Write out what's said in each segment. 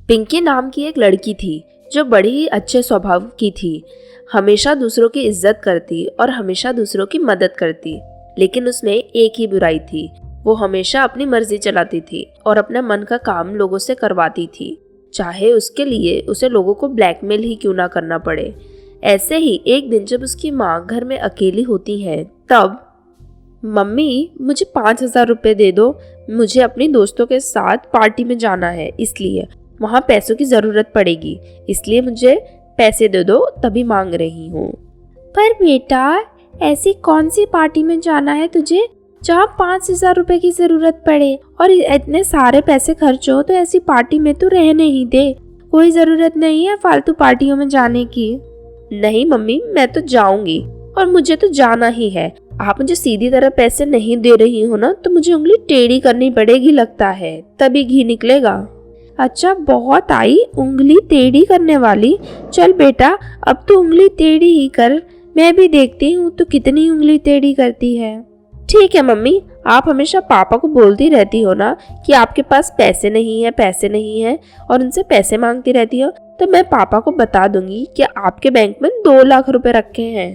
पिंकी नाम की एक लड़की थी जो बड़ी ही अच्छे स्वभाव की थी। हमेशा दूसरों की इज्जत करती और हमेशा दूसरों की मदद करती। लेकिन उसमें एक ही बुराई थी, वो हमेशा अपनी मर्जी चलाती थी और अपने मन का काम लोगों से करवाती थी, चाहे उसके लिए उसे लोगों को ब्लैकमेल ही क्यों ना करना पड़े। ऐसे ही एक दिन जब उसकी माँ घर में अकेली होती है तब, मम्मी मुझे 5,000 रुपये दे दो, मुझे अपनी दोस्तों के साथ पार्टी में जाना है, इसलिए वहाँ पैसों की ज़रूरत पड़ेगी, इसलिए मुझे पैसे दे दो, तभी मांग रही हूँ। पर बेटा ऐसी कौन सी पार्टी में जाना है तुझे जहाँ 5,000 रुपये की ज़रूरत पड़े और इतने सारे पैसे खर्च हो, तो ऐसी पार्टी में तो रहने ही दे, कोई ज़रूरत नहीं है फालतू पार्टियों में जाने की। नहीं मम्मी, मैं तो जाऊंगी और मुझे तो जाना ही है। आप मुझे सीधी तरह पैसे नहीं दे रही हो ना, तो मुझे उंगली टेढ़ी करनी पड़ेगी लगता है, तभी घी निकलेगा। अच्छा बहुत आई उंगली टेढ़ी करने वाली, चल बेटा अब तो उंगली टेढ़ी ही कर, मैं भी देखती हूँ तो कितनी उंगली टेढ़ी करती है। ठीक है मम्मी, आप हमेशा पापा को बोलती रहती हो ना कि आपके पास पैसे नहीं है और उनसे पैसे मांगती रहती हो, तो मैं पापा को बता दूंगी कि आपके बैंक में 2 लाख रुपए रखे हैं।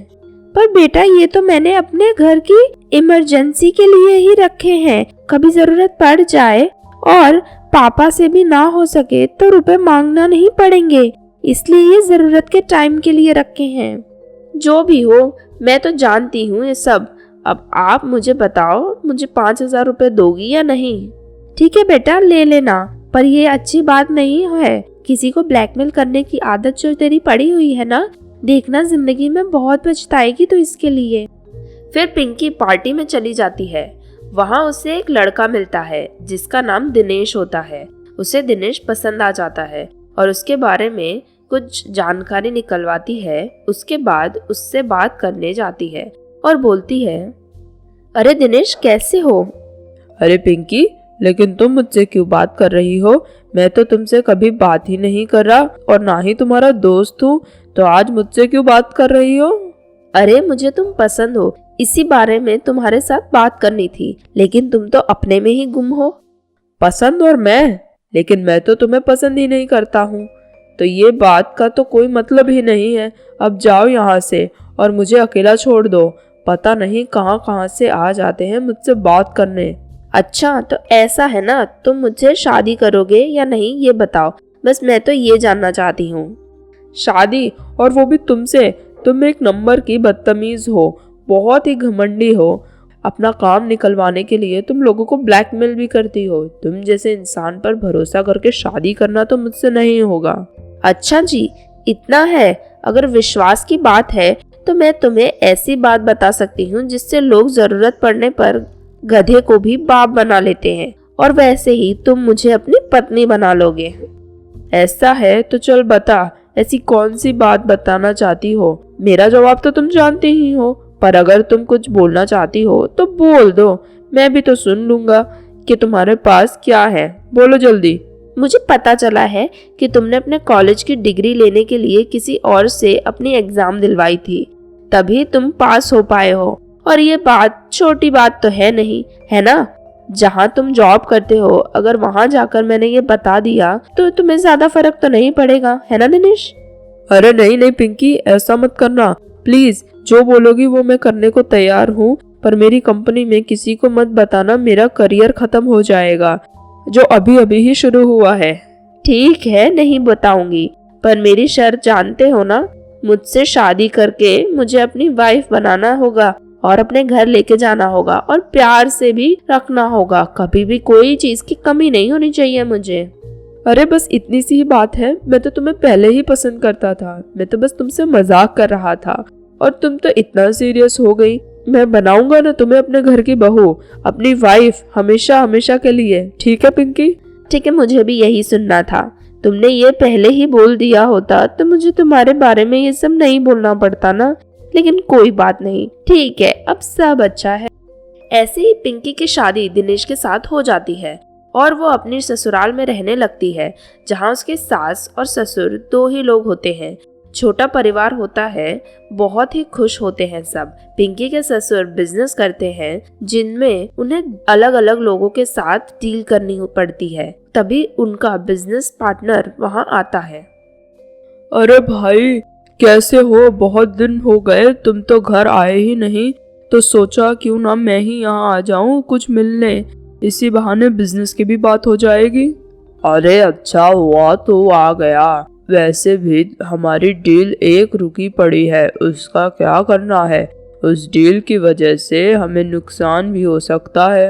पर बेटा ये तो मैंने अपने घर की इमरजेंसी के लिए ही रखे हैं, कभी जरूरत पड़ जाए और पापा से भी ना हो सके तो रुपए मांगना नहीं पड़ेंगे, इसलिए ये जरूरत के टाइम के लिए रखे हैं। जो भी हो, मैं तो जानती हूँ ये सब। अब आप मुझे बताओ, मुझे 5,000 रुपये दोगी या नहीं? ठीक है बेटा ले लेना, पर ये अच्छी बात नहीं है, किसी को ब्लैकमेल करने की आदत जो तेरी पड़ी हुई है ना, देखना जिंदगी में बहुत पछताएगी तो इसके लिए। फिर पिंकी पार्टी में चली जाती है। वहाँ उसे एक लड़का मिलता है जिसका नाम दिनेश होता है। उसे दिनेश पसंद आ जाता है और उसके बारे में कुछ जानकारी निकलवाती है। उसके बाद उससे बात करने जाती है और बोलती है, अरे दिनेश कैसे हो? अरे पिंकी, लेकिन तुम मुझसे क्यों बात कर रही हो? मैं तो तुमसे कभी बात ही नहीं कर रहा और ना ही तुम्हारा दोस्त हूँ, तो आज मुझसे क्यों बात कर रही हो? अरे मुझे तुम पसंद हो, इसी बारे में तुम्हारे साथ बात करनी थी, लेकिन तुम तो अपने में ही गुम हो। पसंद और मैं? लेकिन मैं तो तुम्हें पसंद ही नहीं करता हूँ, तो ये बात का तो कोई मतलब ही नहीं है। अब जाओ यहाँ से और मुझे अकेला छोड़ दो। पता नहीं कहाँ कहाँ से आ जाते हैं मुझसे बात करने। अच्छा तो ऐसा है ना, तुम मुझसे शादी करोगे या नहीं ये बताओ, बस मैं तो ये जानना चाहती हूँ। शादी? और वो भी तुमसे? तुम एक नंबर की बदतमीज हो, बहुत ही घमंडी हो। अपना काम निकलवाने के लिए तुम लोगों को ब्लैकमेल भी करती हो। तुम जैसे इंसान पर भरोसा करके शादी करना तो मुझसे नहीं होगा। अच्छा जी, इतना है? अगर विश्वास की बात है तो मैं तुम्हें ऐसी बात बता सकती हूँ जिससे लोग जरूरत पड़ने पर गधे को भी बाप बना लेते हैं, और वैसे ही तुम मुझे अपनी पत्नी बना लोगे। ऐसा है तो चल बता, ऐसी कौन सी बात बताना चाहती हो? मेरा जवाब तो तुम जानती ही हो, पर अगर तुम कुछ बोलना चाहती हो तो बोल दो, मैं भी तो सुन लूंगा कि तुम्हारे पास क्या है। बोलो जल्दी। मुझे पता चला है कि तुमने अपने कॉलेज की डिग्री लेने के लिए किसी और से अपनी एग्जाम दिलवाई थी, तभी तुम पास हो पाए हो, और ये बात छोटी बात तो है नहीं, है ना? जहाँ तुम जॉब करते हो, अगर वहाँ जाकर मैंने ये बता दिया तो तुम्हें ज्यादा फर्क तो नहीं पड़ेगा, है ना दिनेश? अरे नहीं नहीं पिंकी, ऐसा मत करना प्लीज। जो बोलोगी वो मैं करने को तैयार हूँ, पर मेरी कंपनी में किसी को मत बताना, मेरा करियर खत्म हो जाएगा जो अभी अभी ही शुरू हुआ है। ठीक है नहीं बताऊंगी, पर मेरी शर्त जानते हो ना, मुझसे शादी करके मुझे अपनी वाइफ बनाना होगा और अपने घर लेके जाना होगा और प्यार से भी रखना होगा, कभी भी कोई चीज की कमी नहीं होनी चाहिए मुझे। अरे बस इतनी सी ही बात है, मैं तो तुम्हें पहले ही पसंद करता था, मैं तो बस तुमसे मजाक कर रहा था और तुम तो इतना सीरियस हो गई। मैं बनाऊंगा ना तुम्हें अपने घर की बहू, अपनी वाइफ, हमेशा हमेशा के लिए। ठीक है पिंकी? ठीक है, मुझे भी यही सुनना था। तुमने ये पहले ही बोल दिया होता तो मुझे तुम्हारे बारे में ये सब नहीं बोलना पड़ता ना, लेकिन कोई बात नहीं, ठीक है अब सब अच्छा है। ऐसे ही पिंकी की शादी दिनेश के साथ हो जाती है और वो अपनी ससुराल में रहने लगती है, जहाँ उसके सास और ससुर 2 ही लोग होते हैं। छोटा परिवार होता है, बहुत ही खुश होते हैं सब। पिंकी के ससुर बिजनेस करते हैं जिनमें उन्हें अलग अलग लोगों के साथ डील करनी पड़ती है, तभी उनका बिजनेस पार्टनर वहां आता है। अरे भाई, कैसे हो? बहुत दिन हो गए, तुम तो घर आए ही नहीं, तो सोचा क्यों ना मैं ही यहाँ आ जाऊँ कुछ मिलने, इसी बहाने बिजनेस की भी बात हो जाएगी। अरे अच्छा हुआ तो आ गया। वैसे भी हमारी डील एक रुकी पड़ी है, उसका क्या करना है? उस डील की वजह से हमें नुकसान भी हो सकता है।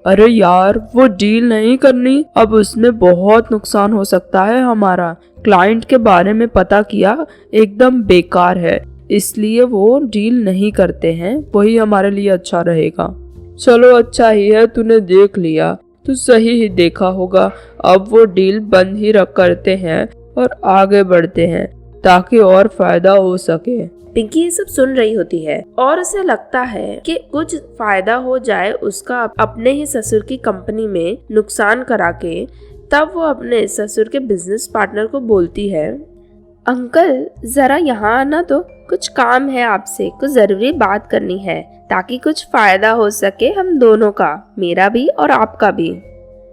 अरे यार, वो डील नहीं करनी, अब उसमें बहुत नुकसान हो सकता है हमारा। क्लाइंट के बारे में पता किया, एकदम बेकार है, इसलिए वो डील नहीं करते हैं, वही हमारे लिए अच्छा रहेगा। चलो अच्छा ही है तूने देख लिया, तू सही ही देखा होगा। अब वो डील बंद ही रख करते हैं और आगे बढ़ते हैं ताकि और फायदा हो सके। पिंकी ये सब सुन रही होती है और उसे लगता है कि कुछ फायदा हो जाए उसका अपने ही ससुर की कंपनी में नुकसान करा के। तब वो अपने ससुर के बिजनेस पार्टनर को बोलती है, अंकल जरा यहाँ आना, तो कुछ काम है आपसे, कुछ जरूरी बात करनी है ताकि कुछ फायदा हो सके हम दोनों का, मेरा भी और आपका भी।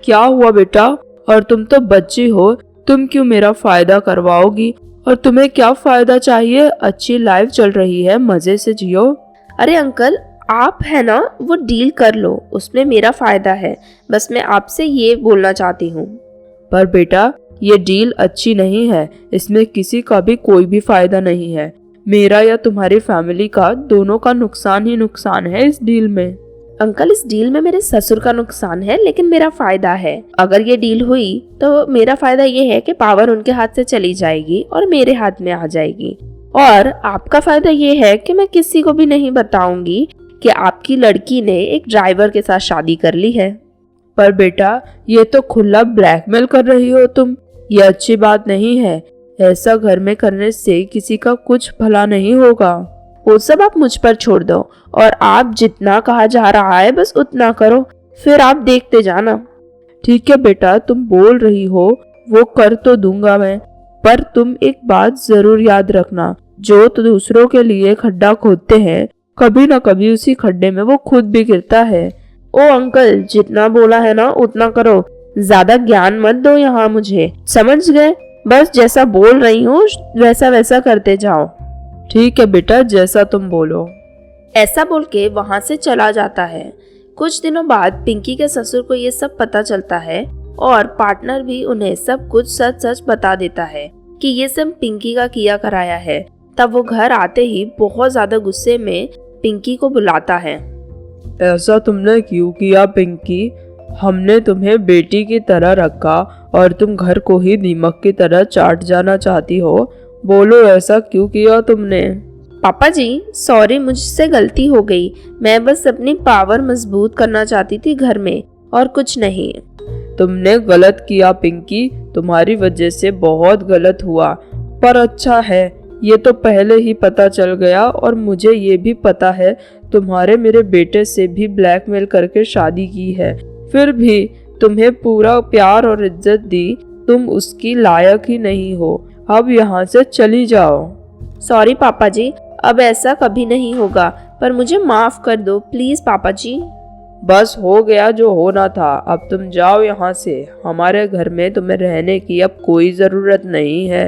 क्या हुआ बेटा? और तुम तो बच्ची हो, तुम क्यों मेरा फायदा करवाओगी? और तुम्हें क्या फायदा चाहिए? अच्छी लाइफ चल रही है, मजे से जियो। अरे अंकल, आप है ना, वो डील कर लो, उसमें मेरा फायदा है, बस मैं आपसे ये बोलना चाहती हूँ। पर बेटा, ये डील अच्छी नहीं है, इसमें किसी का भी कोई भी फायदा नहीं है। मेरा या तुम्हारी फैमिली का, दोनों का नुकसान ही नुकसान है इस डील में। अंकल, इस डील में मेरे ससुर का नुकसान है लेकिन मेरा फायदा है। अगर ये डील हुई तो मेरा फायदा ये है कि पावर उनके हाथ से चली जाएगी और मेरे हाथ में आ जाएगी, और आपका फायदा ये है कि मैं किसी को भी नहीं बताऊंगी कि आपकी लड़की ने एक ड्राइवर के साथ शादी कर ली है। पर बेटा, ये तो खुला ब्लैकमेल कर रही हो तुम, ये अच्छी बात नहीं है। ऐसा घर में करने से किसी का कुछ भला नहीं होगा। वो सब आप मुझ पर छोड़ दो और आप जितना कहा जा रहा है बस उतना करो, फिर आप देखते जाना। ठीक है बेटा, तुम बोल रही हो वो कर तो दूंगा मैं, पर तुम एक बात जरूर याद रखना, जो तो दूसरों के लिए खड्डा खोदते हैं, कभी ना कभी उसी खड्डे में वो खुद भी गिरता है। ओ अंकल, जितना बोला है ना उतना करो, ज्यादा ज्ञान मत दो यहाँ मुझे, समझ गए? बस जैसा बोल रही हूँ वैसा वैसा करते जाओ। ठीक है बेटा, जैसा तुम बोलो। ऐसा बोल के वहाँ से चला जाता है। कुछ दिनों बाद पिंकी के ससुर को ये सब पता चलता है और पार्टनर भी उन्हें सब कुछ सच सच बता देता है कि ये सब पिंकी का किया कराया है। तब वो घर आते ही बहुत ज्यादा गुस्से में पिंकी को बुलाता है। ऐसा तुमने क्यों किया पिंकी? हमने तुम्हें बेटी की तरह रखा और तुम घर को ही दीमक की तरह चाट जाना चाहती हो। बोलो, ऐसा क्यों किया तुमने? पापा जी, सॉरी, मुझसे गलती हो गई, मैं बस अपनी पावर मजबूत करना चाहती थी घर में, और कुछ नहीं। तुमने गलत किया पिंकी, तुम्हारी वजह से बहुत गलत हुआ, पर अच्छा है ये तो पहले ही पता चल गया, और मुझे ये भी पता है तुम्हारे मेरे बेटे से भी ब्लैकमेल करके शादी की है, फिर भी तुम्हें पूरा प्यार और इज्जत दी, तुम उसकी लायक ही नहीं हो। अब यहाँ से चली जाओ। सॉरी पापा जी, अब ऐसा कभी नहीं होगा, पर मुझे माफ कर दो प्लीज पापा जी। बस हो गया जो होना था, अब तुम जाओ यहाँ से, हमारे घर में तुम्हें रहने की अब कोई जरूरत नहीं है।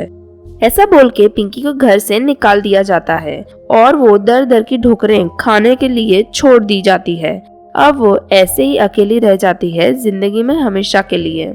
ऐसा बोल के पिंकी को घर से निकाल दिया जाता है और वो दर दर की ठोकरें खाने के लिए छोड़ दी जाती है। अब वो ऐसे ही अकेली रह जाती है जिंदगी में हमेशा के लिए।